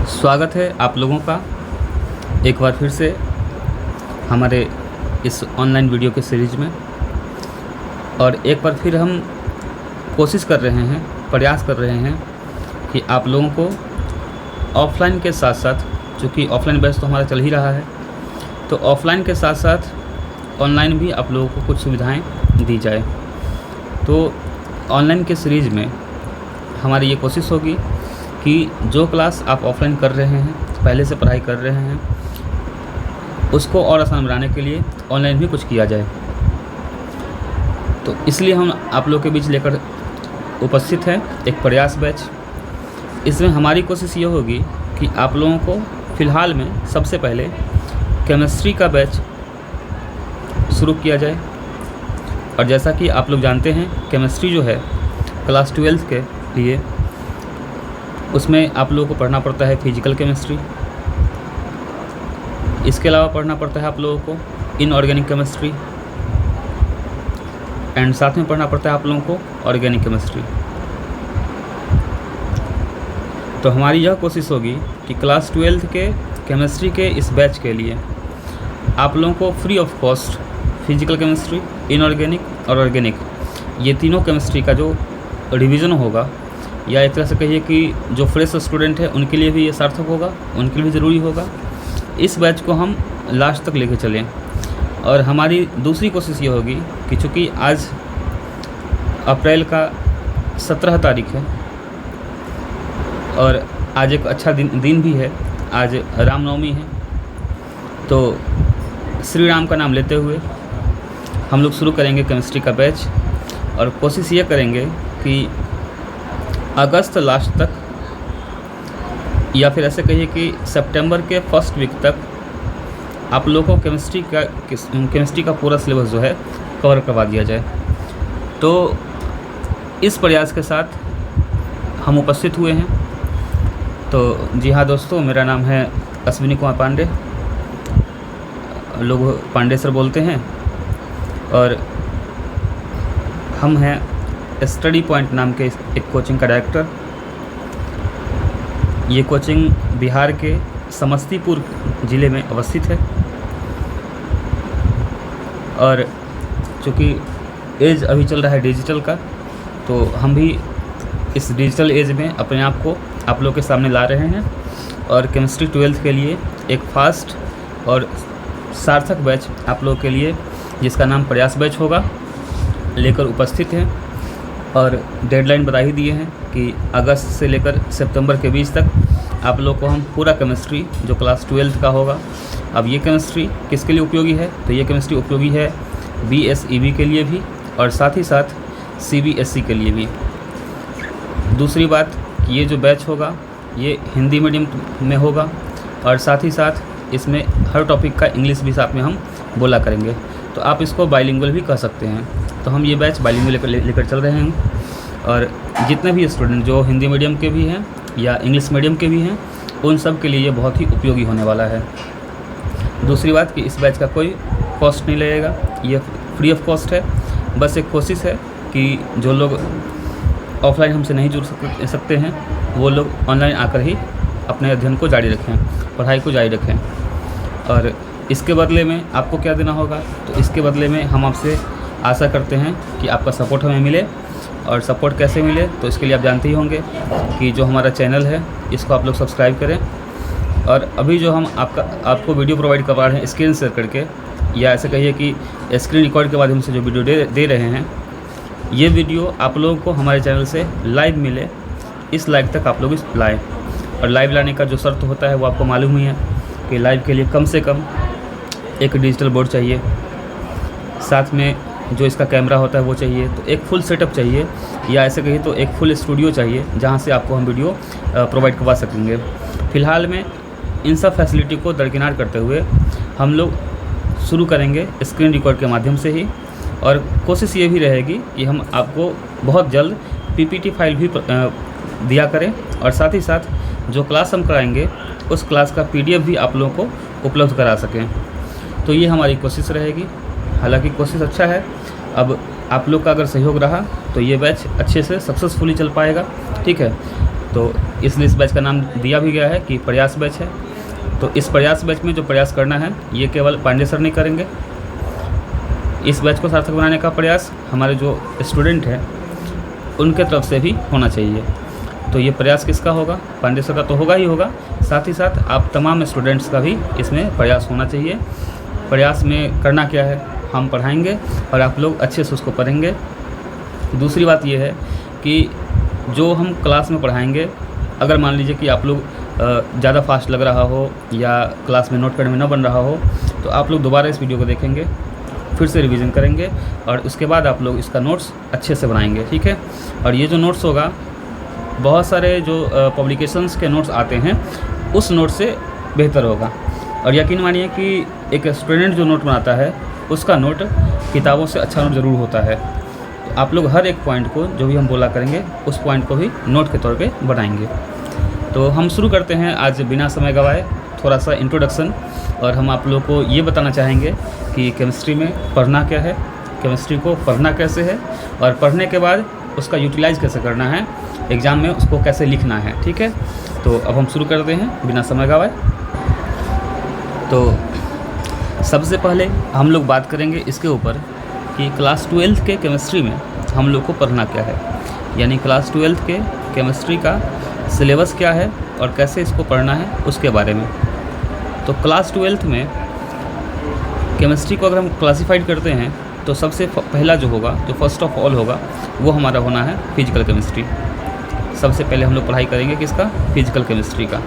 स्वागत है आप लोगों का एक बार फिर से हमारे इस ऑनलाइन वीडियो के सीरीज़ में। और एक बार फिर हम कोशिश कर रहे हैं, प्रयास कर रहे हैं कि आप लोगों को ऑफ़लाइन के साथ साथ, चूँकि ऑफ़लाइन बैच तो हमारा चल ही रहा है, तो ऑफ़लाइन के साथ साथ ऑनलाइन भी आप लोगों को कुछ सुविधाएं दी जाए। तो ऑनलाइन के सीरीज़ में हमारी ये कोशिश होगी कि जो क्लास आप ऑफ़लाइन कर रहे हैं, पहले से पढ़ाई कर रहे हैं, उसको और आसान बनाने के लिए ऑनलाइन भी कुछ किया जाए। तो इसलिए हम आप लोगों के बीच लेकर उपस्थित हैं एक प्रयास बैच। इसमें हमारी कोशिश ये होगी कि आप लोगों को फ़िलहाल में सबसे पहले केमिस्ट्री का बैच शुरू किया जाए। और जैसा कि आप लोग जानते हैं, केमिस्ट्री जो है क्लास 12 के लिए, उसमें आप लोगों को पढ़ना पड़ता है फिजिकल केमिस्ट्री। इसके अलावा पढ़ना पड़ता है आप लोगों को इनऑर्गेनिक केमिस्ट्री, एंड साथ में पढ़ना पड़ता है आप लोगों को ऑर्गेनिक केमिस्ट्री। तो हमारी यह कोशिश होगी कि क्लास 12 के केमिस्ट्री के इस बैच के लिए आप लोगों को free of cost physical chemistry, inorganic और ऑर्गेनिक, ये तीनों केमिस्ट्री का जो रिवीजन होगा, या एक तरह से कहिए कि जो फ्रेश स्टूडेंट है उनके लिए भी ये सार्थक होगा, उनके लिए भी ज़रूरी होगा। इस बैच को हम लास्ट तक लेके चलें। और हमारी दूसरी कोशिश ये होगी कि चूँकि आज अप्रैल का 17 तारीख है और आज एक अच्छा दिन भी है, आज रामनवमी है, तो श्री राम का नाम लेते हुए हम लोग शुरू करेंगे केमिस्ट्री का बैच। और कोशिश ये करेंगे कि अगस्त लास्ट तक, या फिर ऐसे कहिए कि सितंबर के फर्स्ट वीक तक आप लोगों को केमिस्ट्री का पूरा सिलेबस जो है कवर करवा दिया जाए। तो इस प्रयास के साथ हम उपस्थित हुए हैं। तो जी हाँ दोस्तों, मेरा नाम है अश्विनी कुमार पांडे, लोग पांडे सर बोलते हैं, और हम हैं स्टडी पॉइंट नाम के एक कोचिंग का डायरेक्टर। ये कोचिंग बिहार के समस्तीपुर ज़िले में अवस्थित है। और चूँकि एज अभी चल रहा है डिजिटल का, तो हम भी इस डिजिटल एज में अपने आप को आप लोग के सामने ला रहे हैं और केमिस्ट्री 12th के लिए एक फास्ट और सार्थक बैच आप लोगों के लिए, जिसका नाम प्रयास बैच होगा, लेकर उपस्थित हैं। और डेडलाइन बता ही दिए हैं कि अगस्त से लेकर सितंबर के बीच तक आप लोग को हम पूरा केमिस्ट्री जो क्लास 12th का होगा। अब ये केमिस्ट्री किसके लिए उपयोगी है? तो ये केमिस्ट्री उपयोगी है BSEB के लिए भी, और साथ ही साथ CBSE के लिए भी। दूसरी बात, ये जो बैच होगा ये हिंदी मीडियम में होगा, और साथ ही साथ इसमें हर टॉपिक का इंग्लिश भी साथ में हम बोला करेंगे। तो आप इसको बाइलिंगुअल भी कह सकते हैं। तो हम ये बैच बाइलिंगुअल लेकर चल रहे हैं। और जितने भी स्टूडेंट जो हिंदी मीडियम के भी हैं या इंग्लिश मीडियम के भी हैं, उन सब के लिए ये बहुत ही उपयोगी होने वाला है। दूसरी बात कि इस बैच का कोई कॉस्ट नहीं लगेगा, ये फ्री ऑफ कॉस्ट है। बस एक कोशिश है कि जो लोग ऑफ़लाइन हमसे नहीं जुड़ सकते हैं, वो लोग ऑनलाइन आकर ही अपने अध्ययन को जारी रखें, पढ़ाई को जारी रखें। और इसके बदले में आपको क्या देना होगा? तो इसके बदले में हम आपसे आशा करते हैं कि आपका सपोर्ट हमें मिले। और सपोर्ट कैसे मिले? तो इसके लिए आप जानते ही होंगे कि जो हमारा चैनल है इसको आप लोग सब्सक्राइब करें। और अभी जो हम आपको वीडियो प्रोवाइड करवा रहे हैं स्क्रीन शेयर करके, या ऐसे कहिए कि स्क्रीन रिकॉर्ड के माध्यम से जो वीडियो दे रहे हैं, ये वीडियो आप लोगों को हमारे चैनल से लाइव मिले, इस लाइव तक आप लोग लाएँ। और लाइव लाने का जो शर्त होता है वो आपको मालूम ही है कि लाइव के लिए कम से कम एक डिजिटल बोर्ड चाहिए, साथ में जो इसका कैमरा होता है वो चाहिए, तो एक फुल सेटअप चाहिए, या ऐसे कहिए तो एक फुल स्टूडियो चाहिए जहां से आपको हम वीडियो प्रोवाइड करवा सकेंगे। फ़िलहाल में इन सब फैसिलिटी को दरकिनार करते हुए हम लोग शुरू करेंगे स्क्रीन रिकॉर्ड के माध्यम से ही। और कोशिश ये भी रहेगी कि हम आपको बहुत जल्द PPT फाइल भी दिया करें, और साथ ही साथ जो क्लास हम कराएंगे उस क्लास का PDF भी आप लोगों को उपलब्ध करा सकें। तो ये हमारी कोशिश रहेगी। हालांकि कोशिश अच्छा है, अब आप लोग का अगर सहयोग रहा तो ये बैच अच्छे से सक्सेसफुली चल पाएगा। ठीक है, तो इसलिए इस बैच का नाम दिया भी गया है कि प्रयास बैच है। तो इस प्रयास बैच में जो प्रयास करना है ये केवल पांडे सर नहीं करेंगे। इस बैच को सार्थक बनाने का प्रयास हमारे जो स्टूडेंट हैं उनके तरफ से भी होना चाहिए। तो ये प्रयास किसका होगा? पांडे सर का तो होगा ही होगा, साथ ही साथ आप तमाम स्टूडेंट्स का भी इसमें प्रयास होना चाहिए। प्रयास में करना क्या है, हम पढ़ाएंगे और आप लोग अच्छे से उसको पढ़ेंगे। दूसरी बात ये है कि जो हम क्लास में पढ़ाएंगे, अगर मान लीजिए कि आप लोग ज़्यादा फास्ट लग रहा हो या क्लास में नोट करने में न बन रहा हो, तो आप लोग दोबारा इस वीडियो को देखेंगे, फिर से रिवीजन करेंगे और उसके बाद आप लोग इसका नोट्स अच्छे से बनाएंगे, ठीक है। और ये जो नोट्स होगा, बहुत सारे जो पब्लिकेशंस के नोट्स आते हैं उस नोट से बेहतर होगा। और यकीन मानिए कि एक स्टूडेंट जो नोट बनाता है उसका नोट किताबों से अच्छा नोट ज़रूर होता है। तो आप लोग हर एक पॉइंट को, जो भी हम बोला करेंगे, उस पॉइंट को भी नोट के तौर पे बनाएंगे। तो हम शुरू करते हैं आज बिना समय गवाए थोड़ा सा इंट्रोडक्शन। और हम आप लोगों को ये बताना चाहेंगे कि केमिस्ट्री में पढ़ना क्या है, केमिस्ट्री को पढ़ना कैसे है और पढ़ने के बाद उसका यूटिलाइज़ कैसे करना है, एग्ज़ाम में उसको कैसे लिखना है, ठीक है। तो अब हम शुरू करते हैं बिना समय गवाए। तो सबसे पहले हम लोग बात करेंगे इसके ऊपर कि क्लास 12th के केमिस्ट्री में हम लोग को पढ़ना क्या है, यानी क्लास 12th के केमिस्ट्री का सिलेबस क्या है और कैसे इसको पढ़ना है उसके बारे में। तो क्लास 12th में केमिस्ट्री को अगर हम क्लासीफाइड करते हैं तो सबसे पहला जो होगा, जो फर्स्ट ऑफ ऑल होगा, वो हमारा होना है फिजिकल केमिस्ट्री। सबसे पहले हम लोग पढ़ाई करेंगे किसका? फिजिकल केमिस्ट्री का।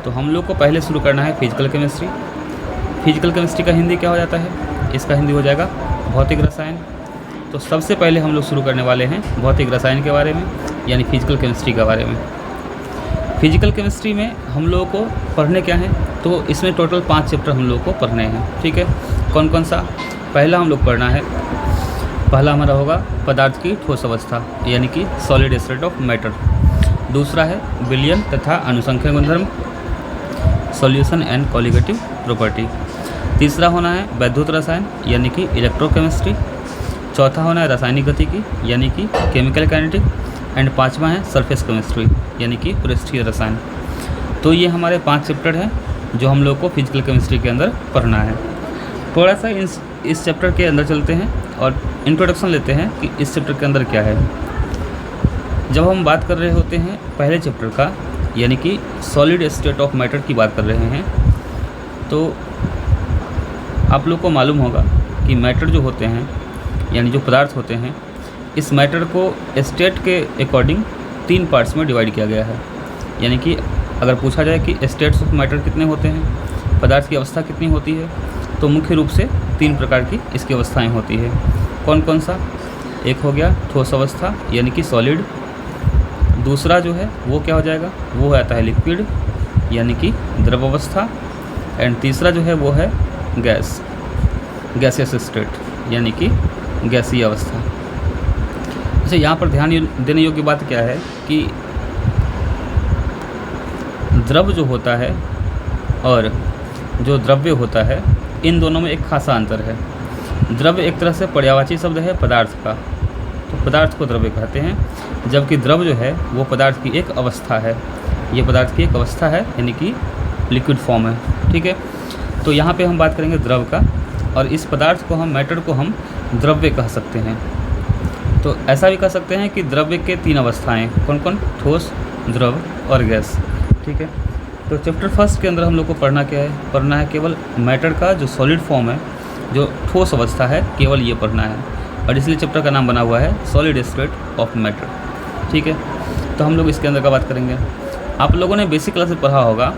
तो हम लोग को पहले शुरू करना है फिजिकल केमिस्ट्री। फिजिकल केमिस्ट्री का हिंदी क्या हो जाता है? इसका हिंदी हो जाएगा भौतिक रसायन। तो सबसे पहले हम लोग शुरू करने वाले हैं भौतिक रसायन के बारे में, यानी फिजिकल केमिस्ट्री के बारे में। फिजिकल केमिस्ट्री में हम लोगों को पढ़ने क्या है? तो इसमें टोटल 5 चैप्टर हम लोग को पढ़ने हैं, ठीक है। कौन कौन सा? पहला हम लोग पढ़ना है, पहला हमारा होगा पदार्थ की ठोस अवस्था, यानी कि सॉलिड स्टेट ऑफ मैटर। दूसरा है विलयन तथा अनुसंख्यक गुणधर्म, सॉल्यूशन एंड कॉलिगेटिव प्रॉपर्टी। तीसरा होना है वैद्युत रसायन, यानी कि इलेक्ट्रोकेमिस्ट्री। चौथा होना है रासायनिक गतिकी, यानी कि केमिकल काइनेटिक। एंड पाँचवा है सरफेस केमिस्ट्री, यानी कि पृष्ठीय रसायन। तो ये हमारे 5 चैप्टर हैं जो हम लोग को फिजिकल केमिस्ट्री के अंदर पढ़ना है। थोड़ा सा इस चैप्टर के अंदर चलते हैं और इंट्रोडक्शन लेते हैं कि इस चैप्टर के अंदर क्या है। जब हम बात कर रहे होते हैं पहले चैप्टर का, यानी कि सॉलिड स्टेट ऑफ मैटर की बात कर रहे हैं, तो आप लोग को मालूम होगा कि मैटर जो होते हैं, यानी जो पदार्थ होते हैं, इस मैटर को स्टेट के अकॉर्डिंग 3 पार्ट्स में डिवाइड किया गया है। यानी कि अगर पूछा जाए कि स्टेट्स ऑफ मैटर कितने होते हैं, पदार्थ की अवस्था कितनी होती है, तो मुख्य रूप से 3 प्रकार की इसकी अवस्थाएं होती है। कौन कौन सा? एक हो गया ठोस अवस्था, यानी कि सॉलिड। दूसरा जो है वो क्या हो जाएगा? वो आता है लिक्विड, यानी कि द्रव अवस्था। एंड तीसरा जो है वो है गैस, गैसियस स्टेट, यानी कि गैसीय अवस्था। अच्छा, यहाँ पर ध्यान देने योग्य बात क्या है कि द्रव जो होता है और जो द्रव्य होता है, इन दोनों में एक खासा अंतर है। द्रव्य एक तरह से पर्यायवाची शब्द है पदार्थ का, तो पदार्थ को द्रव्य कहते हैं, जबकि द्रव जो है वो पदार्थ की एक अवस्था है। ये पदार्थ की एक अवस्था है, यानी कि लिक्विड फॉर्म है, ठीक है। तो यहाँ पे हम बात करेंगे द्रव का, और इस पदार्थ को हम, मैटर को हम द्रव्य कह सकते हैं। तो ऐसा भी कह सकते हैं कि द्रव्य के 3 अवस्थाएं, कौन कौन? ठोस, द्रव और गैस, ठीक है। तो चैप्टर फर्स्ट के अंदर हम लोग को पढ़ना क्या है? पढ़ना है केवल मैटर का जो सॉलिड फॉर्म है, जो ठोस अवस्था है, केवल ये पढ़ना है। और इसलिए चैप्टर का नाम बना हुआ है सॉलिड स्टेट ऑफ मैटर, ठीक है। तो हम लोग इसके अंदर का बात करेंगे। आप लोगों ने बेसिक क्लास में पढ़ा होगा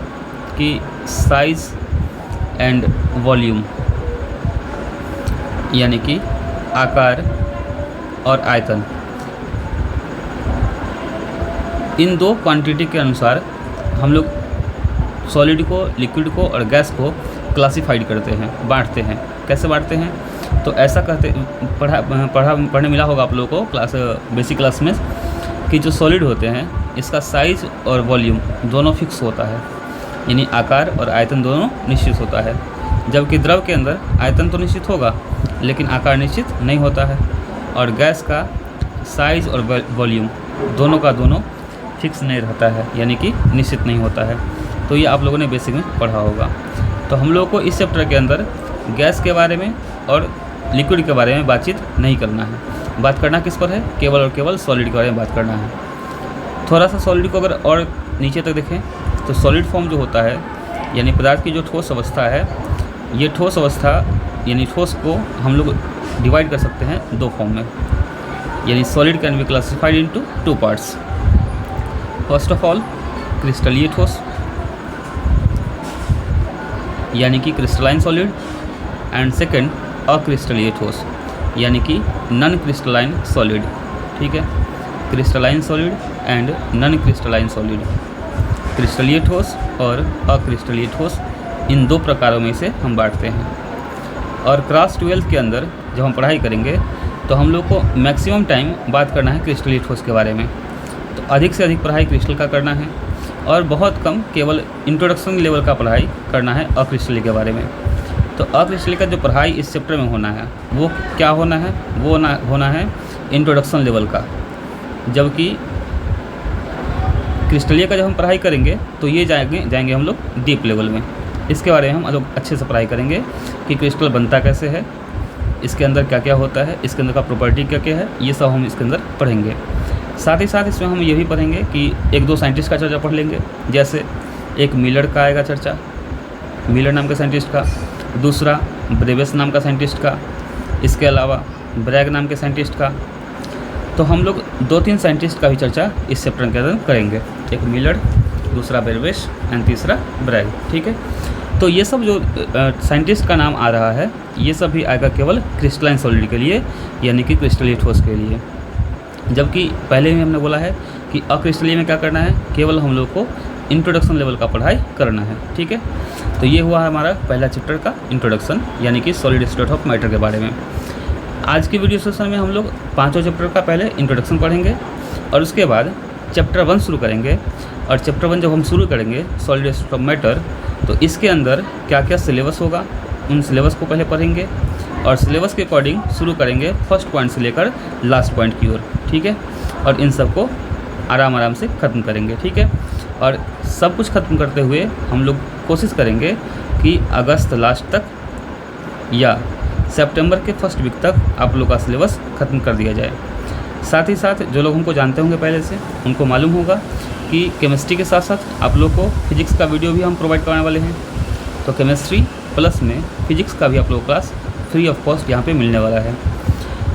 कि साइज एंड वॉल्यूम, यानी कि आकार और आयतन, इन 2 क्वांटिटी के अनुसार हम लोग सॉलिड को, लिक्विड को और गैस को क्लासिफाइड करते हैं, बांटते हैं। कैसे बांटते हैं? तो ऐसा पढ़ने मिला होगा आप लोगों को क्लास, बेसिक क्लास में, कि जो सॉलिड होते हैं इसका साइज़ और वॉल्यूम दोनों फिक्स होता है, यानी आकार और आयतन दोनों निश्चित होता है। जबकि द्रव के अंदर आयतन तो निश्चित होगा लेकिन आकार निश्चित नहीं होता है। और गैस का साइज़ और वॉल्यूम दोनों का दोनों फिक्स नहीं रहता है, यानी कि निश्चित नहीं होता है। तो ये आप लोगों ने बेसिक में पढ़ा होगा। तो हम लोगों को इस चैप्टर के अंदर गैस के बारे में और लिक्विड के बारे में बातचीत नहीं करना है। बात करना किस पर है? केवल और केवल सॉलिड के बारे में बात करना है। थोड़ा सा सॉलिड को अगर और नीचे तक देखें तो सॉलिड फॉर्म जो होता है, यानी पदार्थ की जो ठोस अवस्था है, ये ठोस अवस्था यानी ठोस को हम लोग डिवाइड कर सकते हैं 2 फॉर्म में। यानी solid can be classified into 2 parts. First of all क्रिस्टलीय ठोस, यानी कि क्रिस्टलाइन सॉलिड, एंड सेकंड अक्रिस्टलीय ठोस, यानी कि नॉन क्रिस्टलाइन सॉलिड। ठीक है, crystalline solid and non crystalline solid, क्रिस्टलीय ठोस और अक्रिस्टलीय ठोस, इन 2 प्रकारों में से हम बांटते हैं। और क्लास 12 के अंदर जब हम पढ़ाई करेंगे तो हम लोग को मैक्सिमम टाइम बात करना है क्रिस्टलीय ठोस के बारे में। तो अधिक से अधिक पढ़ाई क्रिस्टल का करना है और बहुत कम केवल इंट्रोडक्शन लेवल का पढ़ाई करना है अक्रिस्टलीय के बारे में। तो अक्रिस्टलीय का जो पढ़ाई इस चैप्टर में होना है वो क्या होना है? वो होना है इंट्रोडक्शन लेवल का। जबकि क्रिस्टलीय का जब हम पढ़ाई करेंगे तो ये जाएंगे हम लोग डीप लेवल में। इसके बारे में हम लोग अच्छे से पढ़ाई करेंगे कि क्रिस्टल बनता कैसे है, इसके अंदर क्या क्या होता है, इसके अंदर का प्रॉपर्टी क्या क्या है, ये सब हम इसके अंदर पढ़ेंगे। साथ ही साथ इसमें हम ये भी पढ़ेंगे कि 1-2 साइंटिस्ट का चर्चा पढ़ लेंगे। जैसे एक मिलर का आएगा चर्चा, मिलर नाम के साइंटिस्ट का, दूसरा ब्रेवेस नाम का साइंटिस्ट का, इसके अलावा ब्रैग नाम के साइंटिस्ट का। तो हम लोग 2-3 साइंटिस्ट का भी चर्चा इस चैप्टर के अंदर करेंगे, एक मिलर, दूसरा ब्रेवेस एंड तीसरा ब्रैग। ठीक है, तो ये सब जो साइंटिस्ट का नाम आ रहा है ये सब भी आएगा केवल क्रिस्टलाइन सॉलिड के लिए, यानी कि क्रिस्टलीय ठोस के लिए। जबकि पहले ही हमने बोला है कि अक्रिस्टलीय में क्या करना है, केवल हम लोग को इंट्रोडक्शन लेवल का पढ़ाई करना है। ठीक है, तो ये हुआ हमारा पहला चैप्टर का इंट्रोडक्शन, यानी कि सॉलिड स्टेट ऑफ मैटर के बारे में। आज की वीडियो सेशन में हम लोग 5 चैप्टर का पहले इंट्रोडक्शन पढ़ेंगे और उसके बाद चैप्टर 1 शुरू करेंगे। और चैप्टर 1 जब हम शुरू करेंगे सॉलिड स्टेट ऑफ मैटर, तो इसके अंदर क्या क्या सिलेबस होगा उन सिलेबस को पहले पढ़ेंगे और सिलेबस के अकॉर्डिंग शुरू करेंगे फर्स्ट पॉइंट से लेकर लास्ट पॉइंट की ओर। ठीक है, और इन सब को आराम से ख़त्म करेंगे। ठीक है, और सब कुछ ख़त्म करते हुए हम लोग कोशिश करेंगे कि अगस्त लास्ट तक या सितंबर के फर्स्ट वीक तक आप लोग का सिलेबस ख़त्म कर दिया जाए। साथ ही साथ जो लोग हमको जानते होंगे पहले से, उनको मालूम होगा कि केमिस्ट्री के साथ साथ आप लोग को फिजिक्स का वीडियो भी हम प्रोवाइड करने वाले हैं। तो केमिस्ट्री प्लस में फिजिक्स का भी आप लोग क्लास फ्री ऑफ कॉस्ट यहाँ पे मिलने वाला है।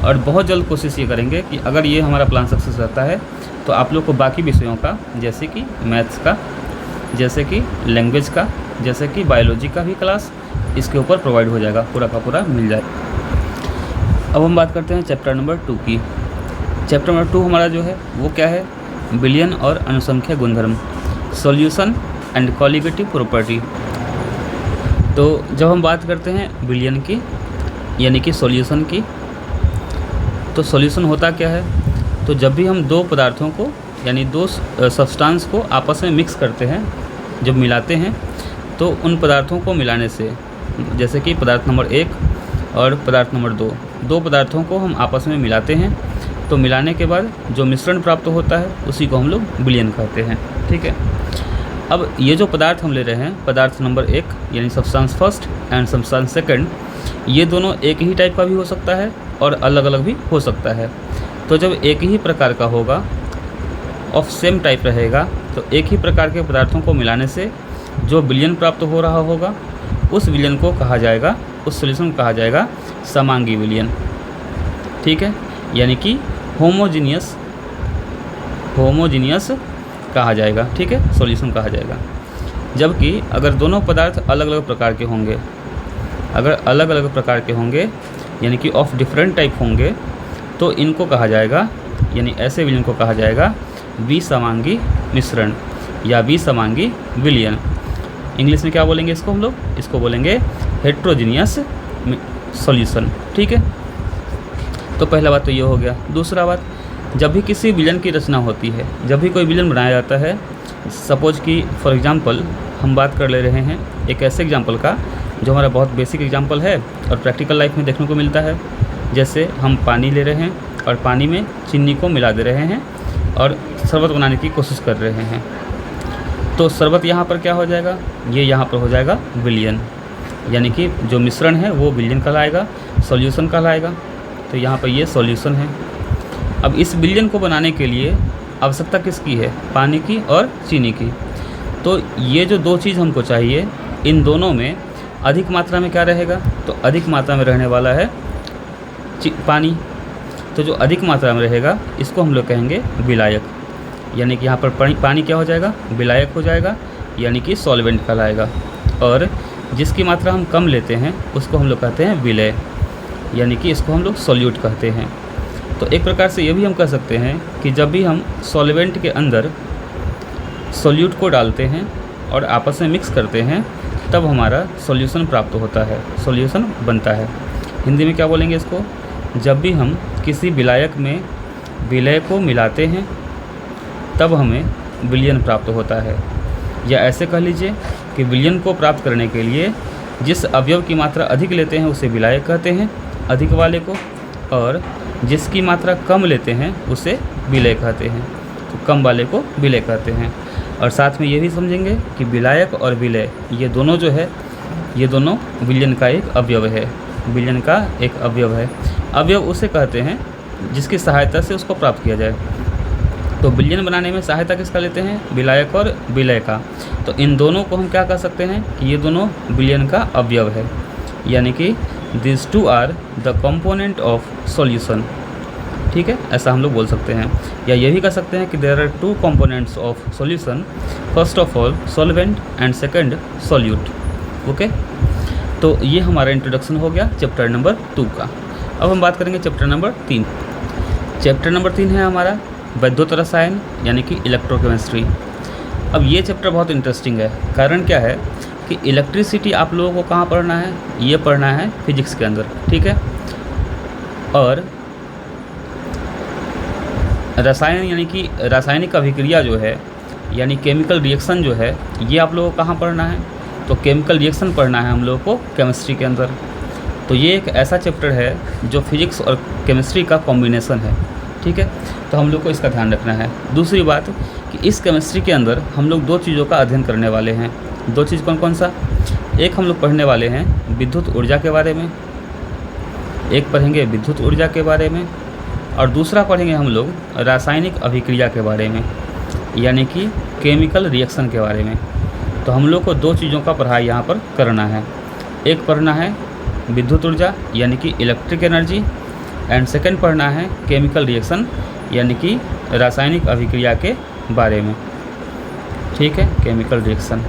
और बहुत जल्द कोशिश ये करेंगे कि अगर ये हमारा प्लान सक्सेस रहता है तो आप लोग को बाकी विषयों का, जैसे कि मैथ्स का, जैसे कि लैंग्वेज का, जैसे कि बायोलॉजी का भी क्लास इसके ऊपर प्रोवाइड हो जाएगा, पूरा का पूरा मिल जाए। अब हम बात करते हैं चैप्टर नंबर 2 की। चैप्टर नंबर 2 हमारा जो है वो क्या है? विलयन और अनुसंख्या गुणधर्म, सॉल्यूशन एंड कॉलिगेटिव प्रॉपर्टी। तो जब हम बात करते हैं विलयन की, यानी कि सॉल्यूशन की, तो सॉल्यूशन होता क्या है? तो जब भी हम 2 पदार्थों को यानी 2 सब्सटेंस को आपस में मिक्स करते हैं, जब मिलाते हैं, तो उन पदार्थों को मिलाने से, जैसे कि पदार्थ नंबर 1 और पदार्थ नंबर 2 पदार्थों को हम आपस में मिलाते हैं, तो मिलाने के बाद जो मिश्रण प्राप्त होता है उसी को हम लोग विलयन कहते हैं। ठीक है, अब ये जो पदार्थ हम ले रहे हैं, पदार्थ नंबर 1 यानी substance first and substance second, ये दोनों एक ही टाइप का भी हो सकता है और अलग अलग भी हो सकता है। तो जब एक ही प्रकार का होगा, ऑफ सेम टाइप रहेगा, तो एक ही प्रकार के पदार्थों को मिलाने से जो विलयन प्राप्त हो रहा होगा उस विलयन को कहा जाएगा, उस सॉल्यूशन को कहा जाएगा समांगी विलयन। ठीक है, यानी कि होमोजीनियस कहा जाएगा। ठीक है, सॉल्यूशन कहा जाएगा। जबकि अगर दोनों पदार्थ अलग अलग प्रकार के होंगे, अगर अलग अलग प्रकार के होंगे यानी कि ऑफ डिफरेंट टाइप होंगे, तो इनको कहा जाएगा, यानी ऐसे विलयन को कहा जाएगा विसमांगी मिश्रण या विसमांगी विलयन। इंग्लिश में क्या बोलेंगे इसको हम लोग? इसको बोलेंगे हेट्रोजीनियस सॉल्यूशन। ठीक है, तो पहला बात तो ये हो गया। दूसरा बात, जब भी किसी विलयन की रचना होती है, जब भी कोई विलयन बनाया जाता है, सपोज कि फॉर एग्जांपल हम बात कर ले रहे हैं एक ऐसे एग्जांपल का जो हमारा बहुत बेसिक एग्जांपल है और प्रैक्टिकल लाइफ में देखने को मिलता है। जैसे हम पानी ले रहे हैं और पानी में चीनी को मिला दे रहे हैं और शरबत बनाने की कोशिश कर रहे हैं। तो शरबत यहाँ पर क्या हो जाएगा, ये यहाँ पर हो जाएगा विलयन, यानी कि जो मिश्रण है वो विलयन कहलाएगा, सॉल्यूशन कहलाएगा। तो यहाँ पर ये सॉल्यूशन है। अब इस विलयन को बनाने के लिए आवश्यकता किसकी है, पानी की और चीनी की। तो ये जो दो चीज़ हमको चाहिए, इन दोनों में अधिक मात्रा में क्या रहेगा, तो अधिक मात्रा में रहने वाला है पानी। तो जो अधिक मात्रा में रहेगा इसको हम लोग कहेंगे विलायक, यानी कि यहाँ पर पानी क्या हो जाएगा, विलायक हो जाएगा, यानी कि सॉल्वेंट कहलाएगा। और जिसकी मात्रा हम कम लेते हैं उसको हम लोग कहते हैं विलय, यानी कि इसको हम लोग सॉल्यूट कहते हैं। तो एक प्रकार से ये भी हम कह सकते हैं कि जब भी हम सॉल्वेंट के अंदर सॉल्यूट को डालते हैं और आपस में मिक्स करते हैं तब हमारा सॉल्यूशन प्राप्त होता है, सॉल्यूशन बनता है। हिंदी में क्या बोलेंगे इसको, जब भी हम किसी विलायक में विलय को मिलाते हैं तब हमें विलयन प्राप्त होता है। या ऐसे कह लीजिए कि विलयन को प्राप्त करने के लिए जिस अवयव की मात्रा अधिक लेते हैं उसे विलायक कहते हैं, अधिक वाले को, और जिसकी मात्रा कम लेते हैं उसे विलय कहते हैं। तो कम वाले को विलय कहते हैं। और साथ में ये भी समझेंगे कि विलायक और विलय ये दोनों जो है, ये दोनों विलयन का एक अवयव है, विलयन का एक अवयव है। अवयव उसे कहते हैं जिसकी सहायता से उसको प्राप्त किया जाए। तो विलयन बनाने में सहायता किसका लेते हैं, विलायक और विलय का। तो इन दोनों को हम क्या कह सकते हैं कि ये दोनों विलयन का अवयव है, यानी कि this two are the component of solution. ठीक है, ऐसा हम लोग बोल सकते हैं। या ये भी कह सकते हैं कि there are two components of solution, first of all solvent and second solute. Okay, तो ये हमारा इंट्रोडक्शन हो गया चैप्टर नंबर 2 का। अब हम बात करेंगे चैप्टर नंबर 3। चैप्टर नंबर 3 है हमारा वैद्युत रसायन, यानी कि इलेक्ट्रोकेमिस्ट्री। अब ये चैप्टर बहुत इंटरेस्टिंग है। कारण क्या है कि इलेक्ट्रिसिटी आप लोगों को कहाँ पढ़ना है, ये पढ़ना है फिजिक्स के अंदर। ठीक है, और रसायन यानी कि रासायनिक अभिक्रिया जो है, यानी केमिकल रिएक्शन जो है, ये आप लोगों को कहाँ पढ़ना है, तो केमिकल रिएक्शन पढ़ना है हम लोगों को केमिस्ट्री के अंदर। तो ये एक ऐसा चैप्टर है जो फिजिक्स और केमिस्ट्री का कॉम्बिनेशन है। ठीक है, तो हम लोग को इसका ध्यान रखना है। दूसरी बात कि इस केमिस्ट्री के अंदर हम लोग दो चीज़ों का अध्ययन करने वाले हैं। दो चीज़ कौन कौन सा, एक हम लोग पढ़ने वाले हैं विद्युत ऊर्जा के बारे में, एक पढ़ेंगे विद्युत ऊर्जा के बारे में, और दूसरा पढ़ेंगे हम लोग रासायनिक अभिक्रिया के बारे में, यानी कि केमिकल रिएक्शन के बारे में। तो हम लोग को दो चीज़ों का पढ़ाई यहाँ पर करना है। एक पढ़ना है विद्युत ऊर्जा यानी कि इलेक्ट्रिक एनर्जी, एंड सेकंड पढ़ना है केमिकल रिएक्शन यानी कि रासायनिक अभिक्रिया के बारे में। ठीक है, केमिकल रिएक्शन।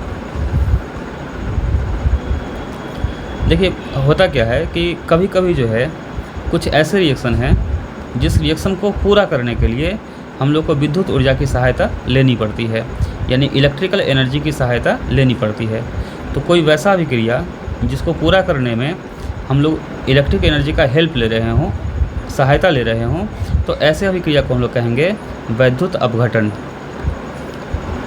देखिए होता क्या है कि कभी कभी जो है कुछ ऐसे रिएक्शन हैं जिस रिएक्शन को पूरा करने के लिए हम लोग को विद्युत ऊर्जा की सहायता लेनी पड़ती है, यानी इलेक्ट्रिकल एनर्जी की सहायता लेनी पड़ती है। तो कोई वैसा अभिक्रिया जिसको पूरा करने में हम लोग इलेक्ट्रिक एनर्जी का हेल्प ले रहे हों, सहायता ले रहे हों, तो ऐसे अभिक्रिया को हम लोग कहेंगे वैद्युत अपघटन।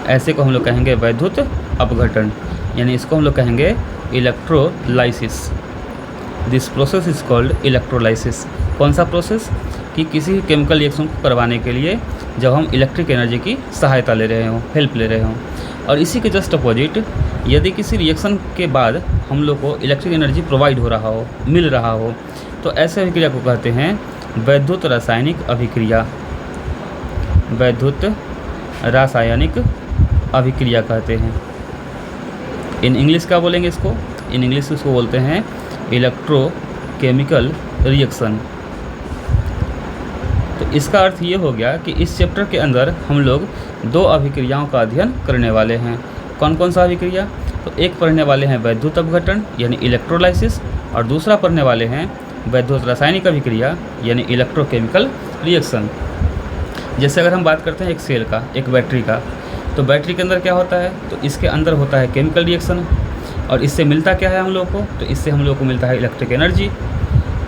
ऐसे को हम लोग कहेंगे वैद्युत अपघटन, यानी इसको हम लोग कहेंगे electrolysis. This process is called electrolysis. कौन सा प्रोसेस, कि किसी केमिकल रिएक्शन को करवाने के लिए जब हम इलेक्ट्रिक एनर्जी की सहायता ले रहे हों, हेल्प ले रहे हों। और इसी के जस्ट अपोजिट यदि किसी रिएक्शन के बाद हम लोग को इलेक्ट्रिक एनर्जी प्रोवाइड हो रहा हो, मिल रहा हो, तो ऐसे अभिक्रिया को कहते हैं वैद्युत रासायनिक अभिक्रिया। वैद्युत रासायनिक अभिक्रिया कहते हैं। इन इंग्लिश क्या बोलेंगे इसको, इन इंग्लिश इसको बोलते हैं इलेक्ट्रोकेमिकल रिएक्शन। तो इसका अर्थ ये हो गया कि इस चैप्टर के अंदर हम लोग दो अभिक्रियाओं का अध्ययन करने वाले हैं। कौन कौन सा अभिक्रिया, तो एक पढ़ने वाले हैं वैद्युत अपघटन यानी इलेक्ट्रोलाइसिस, और दूसरा पढ़ने वाले हैं वैद्युत रासायनिक अभिक्रिया यानी इलेक्ट्रोकेमिकल रिएक्शन। जैसे अगर हम बात करते हैं एक सेल का, एक बैटरी का, तो बैटरी के अंदर क्या होता है, तो इसके अंदर होता है केमिकल रिएक्शन, और इससे मिलता क्या है हम लोग को, तो इससे हम लोग को मिलता है इलेक्ट्रिक एनर्जी।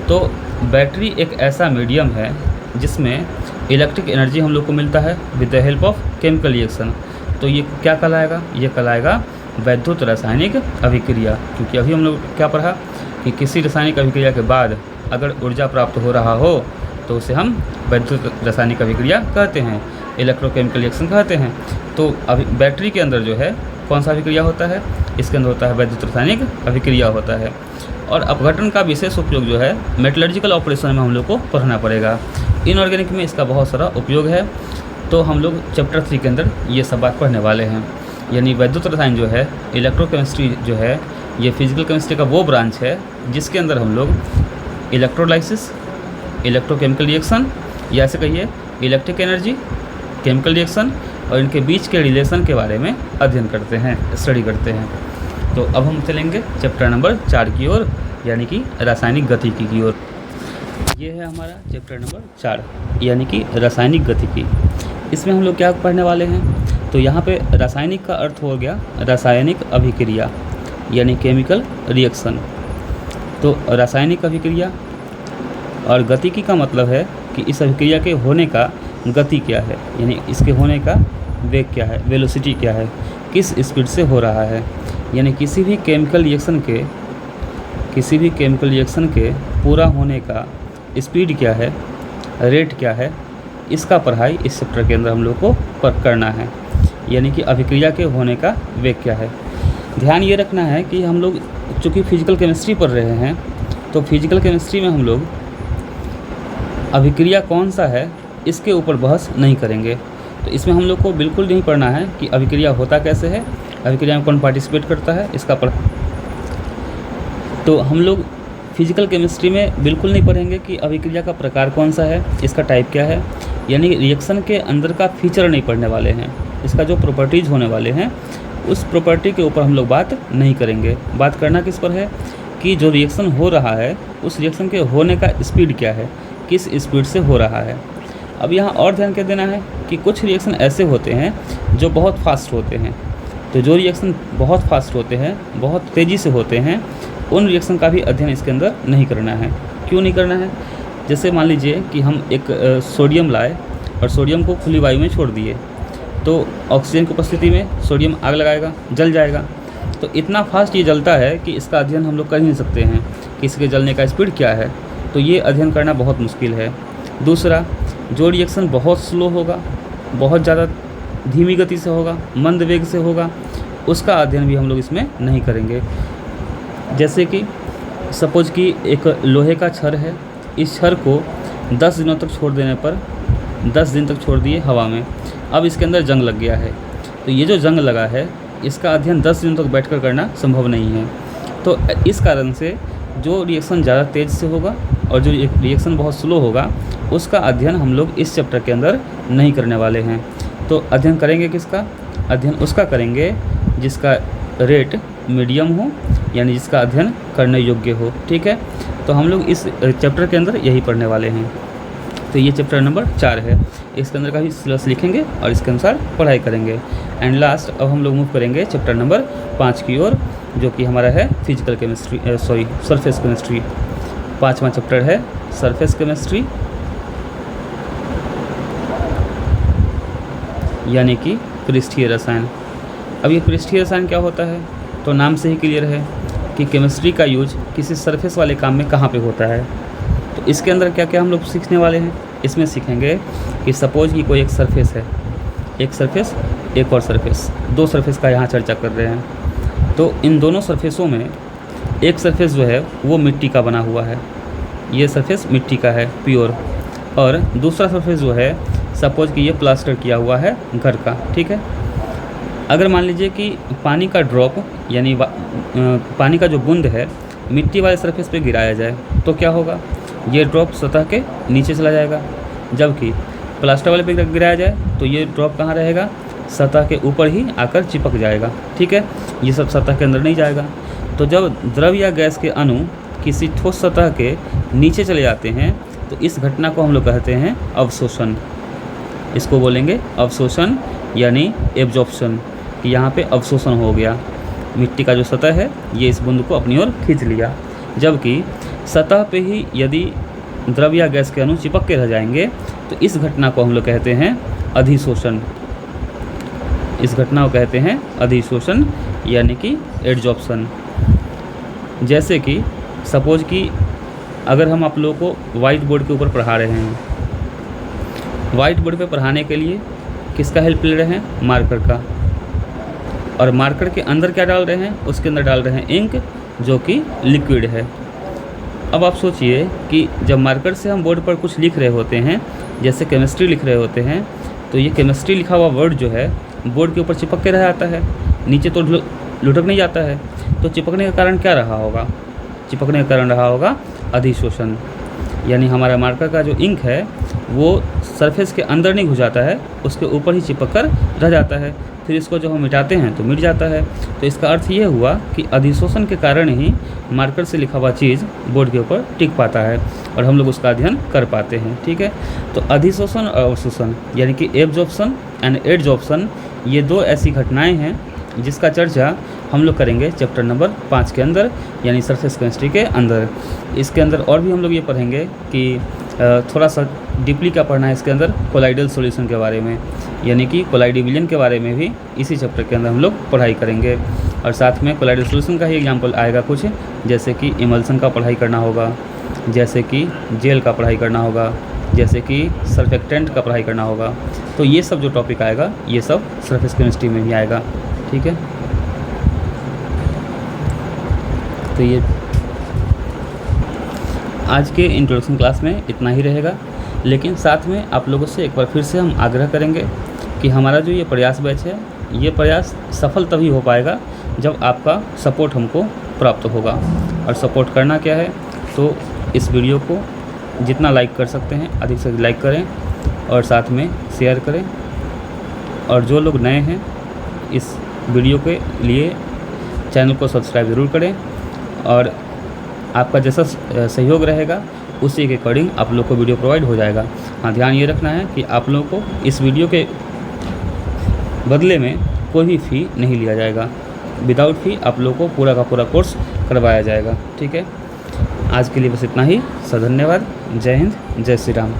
तो बैटरी एक ऐसा मीडियम है जिसमें इलेक्ट्रिक एनर्जी हम लोग को मिलता है with the help of chemical reaction. तो ये क्या कहलाएगा, ये कहलाएगा वैद्युत रासायनिक अभिक्रिया। क्योंकि अभी हम लोग क्या पढ़ा कि किसी रासायनिक अभिक्रिया के बाद अगर ऊर्जा प्राप्त हो रहा हो तो उसे हम वैद्युत रासायनिक अभिक्रिया कहते हैं। इलेक्ट्रोकेमिकल रिएक्शन कहते हैं। तो अभी बैटरी के अंदर जो है कौन सा अभिक्रिया होता है, इसके अंदर होता है वैद्युत रासायनिक अभिक्रिया होता है। और अपघटन का विशेष उपयोग जो है मेटलर्जिकल ऑपरेशन में हम लोग को पढ़ना पड़ेगा। इनऑर्गेनिक में इसका बहुत सारा उपयोग है। तो हम लोग चैप्टर 3 के अंदर ये सब बात पढ़ने वाले हैं। यानी वैद्युत रसायन जो है, इलेक्ट्रोकेमिस्ट्री जो है, ये फिजिकल केमिस्ट्री का वो ब्रांच है जिसके अंदर हम लोग इलेक्ट्रोलाइसिस, इलेक्ट्रोकेमिकल रिएक्शन, या ऐसे कहिए इलेक्ट्रिक एनर्जी, केमिकल रिएक्शन और इनके बीच के रिलेशन के बारे में अध्ययन करते हैं, स्टडी करते हैं। तो अब हम चलेंगे चैप्टर नंबर 4 की ओर, यानी कि रासायनिक गतिकी की ओर। ये है हमारा चैप्टर नंबर 4, यानी कि रासायनिक गतिकी। इसमें हम लोग क्या पढ़ने वाले हैं, तो यहाँ पे रासायनिक का अर्थ हो गया रासायनिक अभिक्रिया, यानी केमिकल रिएक्शन। तो रासायनिक अभिक्रिया और गतिकी का मतलब है कि इस अभिक्रिया के होने का गति क्या है, यानी इसके होने का वेग क्या है, वेलोसिटी क्या है, किस स्पीड से हो रहा है। यानी किसी भी केमिकल रिएक्शन के पूरा होने का स्पीड क्या है, रेट क्या है, इसका पढ़ाई इस चैप्टर के अंदर हम लोग को करना है। यानी कि अभिक्रिया के होने का वेग क्या है। ध्यान ये रखना है कि हम लोग चूँकि फिजिकल केमिस्ट्री पढ़ रहे हैं, तो फिजिकल केमिस्ट्री में हम लोग अभिक्रिया कौन सा है इसके ऊपर बहस नहीं करेंगे। तो इसमें हम लोग को बिल्कुल नहीं पढ़ना है कि अभिक्रिया होता कैसे है, अभिक्रिया में कौन पार्टिसिपेट करता है, इसका तो हम लोग फिजिकल केमिस्ट्री में बिल्कुल नहीं पढ़ेंगे कि अभिक्रिया का प्रकार कौन सा है, इसका टाइप क्या है। यानी रिएक्शन के अंदर का फीचर नहीं पढ़ने वाले हैं, इसका जो प्रॉपर्टीज़ होने वाले हैं उस प्रॉपर्टी के ऊपर हम लोग बात नहीं करेंगे। बात करना किस पर है कि जो रिएक्शन हो रहा है उस रिएक्शन के होने का स्पीड क्या है, किस स्पीड से हो रहा है। अब यहाँ और ध्यान क्या देना है कि कुछ रिएक्शन ऐसे होते हैं जो बहुत फास्ट होते हैं। तो जो रिएक्शन बहुत फास्ट होते हैं, बहुत तेज़ी से होते हैं, उन रिएक्शन का भी अध्ययन इसके अंदर नहीं करना है। क्यों नहीं करना है? जैसे मान लीजिए कि हम एक सोडियम लाए और सोडियम को खुली वायु में छोड़ दिए, तो ऑक्सीजन की उपस्थिति में सोडियम आग लगाएगा, जल जाएगा। तो इतना फास्ट ये जलता है कि इसका अध्ययन हम लोग कर ही नहीं सकते हैं कि इसके जलने का स्पीड क्या है। तो ये अध्ययन करना बहुत मुश्किल है। दूसरा, जो रिएक्शन बहुत स्लो होगा, बहुत ज़्यादा धीमी गति से होगा, मंद वेग से होगा, उसका अध्ययन भी हम लोग इसमें नहीं करेंगे। जैसे कि सपोज कि एक लोहे का छड़ है, इस छड़ को 10 दिनों तक छोड़ देने पर 10 दिन तक छोड़ दिए हवा में, अब इसके अंदर जंग लग गया है। तो ये जो जंग लगा है इसका अध्ययन 10 दिनों तक बैठकर करना संभव नहीं है। तो इस कारण से जो रिएक्शन ज़्यादा तेज़ से होगा और जो रिएक्शन बहुत स्लो होगा उसका अध्ययन हम लोग इस चैप्टर के अंदर नहीं करने वाले हैं। तो अध्ययन करेंगे किसका? अध्ययन उसका करेंगे जिसका रेट मीडियम हो, यानी जिसका अध्ययन करने योग्य हो। ठीक है, तो हम लोग इस चैप्टर के अंदर यही पढ़ने वाले हैं। तो ये चैप्टर नंबर 4 है, इसके अंदर का भी सिलेबस लिखेंगे और इसके अनुसार पढ़ाई करेंगे। एंड लास्ट अब हम लोग मूव करेंगे चैप्टर नंबर 5 की ओर, जो कि हमारा है फिजिकल केमिस्ट्री, सरफेस केमिस्ट्री। 5वां चैप्टर है सरफेस केमिस्ट्री, यानी कि पृष्ठीय रसायन। अब ये पृष्ठीय रसायन क्या होता है? तो नाम से ही क्लियर है कि केमिस्ट्री का यूज किसी सरफेस वाले काम में कहाँ पे होता है। तो इसके अंदर क्या क्या हम लोग सीखने वाले हैं? इसमें सीखेंगे कि सपोज कि कोई एक सरफेस है, एक सरफेस एक और सरफेस, 2 सरफेस का यहाँ चर्चा कर रहे हैं। तो इन दोनों सरफेसों में एक सरफेस जो है वो मिट्टी का बना हुआ है, ये सरफेस मिट्टी का है प्योर, और दूसरा सरफेस जो है सपोज कि ये प्लास्टर किया हुआ है घर का। ठीक है, अगर मान लीजिए कि पानी का ड्रॉप यानी पानी का जो बूंद है मिट्टी वाले सरफेस पे गिराया जाए तो क्या होगा? ये ड्रॉप सतह के नीचे चला जाएगा, जबकि प्लास्टर वाले पे गिराया जाए तो ये ड्रॉप कहाँ रहेगा? सतह के ऊपर ही आकर चिपक जाएगा। ठीक है, ये सब सतह के अंदर नहीं जाएगा। तो जब द्रव या गैस के अणु किसी ठोस सतह के नीचे चले जाते हैं तो इस घटना को हम लोग कहते हैं अवशोषण। इसको बोलेंगे अवशोषण यानी एब्जॉर्प्शन, कि यहाँ पे अवशोषण हो गया, मिट्टी का जो सतह है ये इस बूंद को अपनी ओर खींच लिया। जबकि सतह पे ही यदि द्रव या गैस के अणु चिपक के रह जाएंगे तो इस घटना को हम लोग कहते हैं अधिशोषण। इस घटना को कहते हैं अधिशोषण यानी कि एड्जॉर्प्शन। जैसे कि सपोज कि अगर हम आप लोगों को वाइट बोर्ड के ऊपर पढ़ा रहे हैं, वाइट बोर्ड पे पढ़ाने के लिए किसका हेल्प ले रहे हैं? मार्कर का। और मार्कर के अंदर क्या डाल रहे हैं? उसके अंदर डाल रहे हैं इंक, जो कि लिक्विड है। अब आप सोचिए कि जब मार्कर से हम बोर्ड पर कुछ लिख रहे होते हैं, जैसे केमिस्ट्री लिख रहे होते हैं, तो ये केमिस्ट्री लिखा हुआ वर्ड जो है बोर्ड के ऊपर चिपक के रह जाता है, नीचे तो लुढ़क नहीं जाता है। तो चिपकने का कारण क्या रहा होगा? चिपकने का कारण रहा होगा अधिशोषण, यानी हमारा मार्कर का जो इंक है वो सरफेस के अंदर नहीं घुस जाता है, उसके ऊपर ही चिपक कर रह जाता है। फिर इसको जब हम मिटाते हैं तो मिट जाता है। तो इसका अर्थ ये हुआ कि अधिशोषण के कारण ही मार्कर से लिखा हुआ चीज़ बोर्ड के ऊपर टिक पाता है और हम लोग उसका अध्ययन कर पाते हैं। ठीक है, तो अधिशोषण और अवशोषण यानी कि एब्जॉर्प्शन एंड एडजॉर्प्शन, ये दो ऐसी घटनाएं हैं जिसका चर्चा हम लोग करेंगे चैप्टर नंबर 5 के अंदर, यानी सरफेस केमिस्ट्री के अंदर। इसके अंदर और भी हम लोग ये पढ़ेंगे कि थोड़ा सा डीपली क्या पढ़ना है इसके अंदर, कोलाइडल सॉल्यूशन के बारे में, यानी कि कोलाइडी विलयन के बारे में भी इसी चैप्टर के अंदर हम लोग पढ़ाई करेंगे। और साथ में कोलाइडल सॉल्यूशन का ही एग्जाम्पल आएगा कुछ, जैसे कि इमल्सन का पढ़ाई करना होगा, जैसे कि जेल का पढ़ाई करना होगा, जैसे कि सर्फेक्टेंट का पढ़ाई करना होगा। तो ये सब जो टॉपिक आएगा ये सब सरफेस केमिस्ट्री में भी आएगा। ठीक है, तो ये आज के इंट्रोडक्शन क्लास में इतना ही रहेगा। लेकिन साथ में आप लोगों से एक बार फिर से हम आग्रह करेंगे कि हमारा जो ये प्रयास बैच है, ये प्रयास सफल तभी हो पाएगा जब आपका सपोर्ट हमको प्राप्त होगा। और सपोर्ट करना क्या है, तो इस वीडियो को जितना लाइक कर सकते हैं अधिक से अधिक लाइक करें और साथ में शेयर करें। और जो लोग नए हैं इस वीडियो के लिए चैनल को सब्सक्राइब ज़रूर करें। और आपका जैसा सहयोग रहेगा उसी के अकॉर्डिंग आप लोग को वीडियो प्रोवाइड हो जाएगा। हाँ, ध्यान ये रखना है कि आप लोगों को इस वीडियो के बदले में कोई भी फ़ी नहीं लिया जाएगा। विदाउट फ़ी आप लोगों को पूरा का पूरा कोर्स करवाया जाएगा। ठीक है, आज के लिए बस इतना ही। धन्यवाद। जय हिंद, जय श्री राम।